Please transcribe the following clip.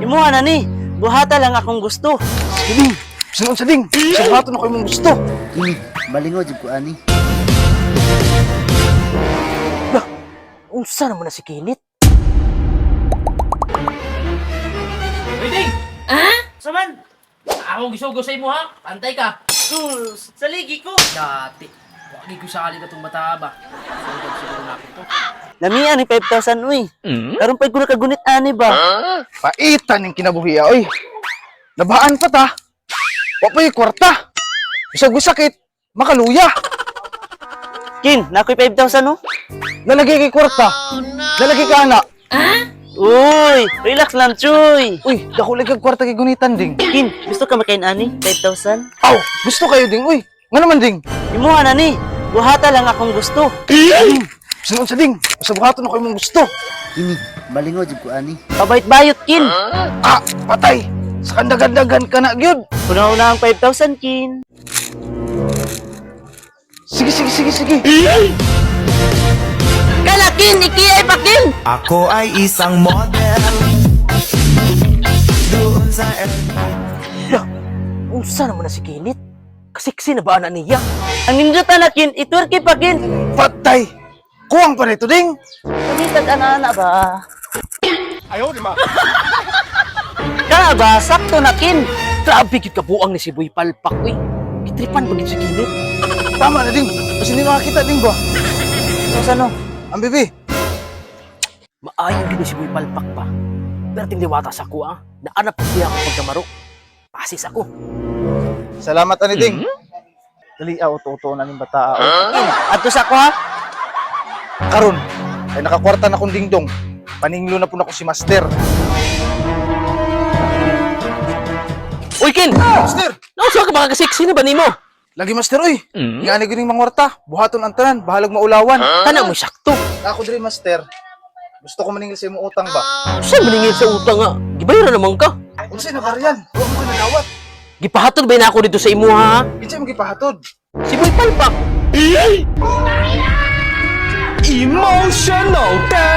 Imuha na ni. Buhata lang akong gusto. Sige ding. Sunod sa ding. Sa buhaton ako imong gusto. Kini, balingo jud ko ani. Unsa naman na si Kinit? Waiting! Saman? Ako gisugo sa imo ha. Pantay ka. Sa ligi ko. Dati. Wagi ko sakali ka itong bata ba. Sugod siguro na to. Lamian ni 5,000 uy. Karon pa ko nakagunit ani ba? Paitan yung kinabuhi oy. Nabaan pa ta. Wa pa yung kwarta. Bisag sakit, makaluya. Kin, nakoy 5,000 no? Nalagay kay kwarta. Nalagay ka ana. Uy, relax lang, Chuy. Uy, dako lagi kag kwarta kay gunitan ding. Kin, gusto ka makain ani? 5,000? Aw, gusto kayo ding. Uy, nga naman ding. Imuha na ni. Buhata lang akong gusto. Ding. Sunod sa ding. Sa buhaton ako imong gusto. Kini, balingo jud ko ani. Pabait-bayot, Kin. Ah, patay. Sa kandagan-dagan ka na gyud. Una-una ang 5,000, Kin. Sige. Kala, Kin! Ikiyay pa, Kin! Ako ay isang model. Doon sa Unsa naman na si Kinit? Kasiksi na ba na niya? Ang ninjutan na, Kin. Itwerki pa, Kin. Patay. Kuwang pa rito ding. Pagitag ana ba? Ayaw, di ma. Kana ba? Sakto na, Kin. Grabe, gid ka buang ni si Boy Palpak, uy. Itripan ba gid si Kinit? Tama na ding. Kasi hindi makakita ding ba? So, ano? Ang bibi. Maayon din si Boy Palpak pa. Pero tindiwata sa ako, Naanap ko siya ako pagkamaro. Pasis ako. Salamat ani ding. Dali auto na ning bata. Ato sa ako, ha? Karon ay nakakwarta na kong dingdong. Paninglo na po na ko si Master. Uy, Kin! Master! Nausa ka baka kasiksi na ba nimo? Lagi Master oy. Nga ni gining mangwarta, buhaton ang tanan, bahalag maulawan. Kana mo sakto. Ako diri Master. Gusto ko maningil sa imong utang ba? Usa maningil sa utang nga? Gibayaran naman ka. Unsay nagarian? Wa mo nadawat. Gipahatod ba na ako dito sa imo, ha? Kinsay mo gipahatod? Si Boy Palpak. emotional damage.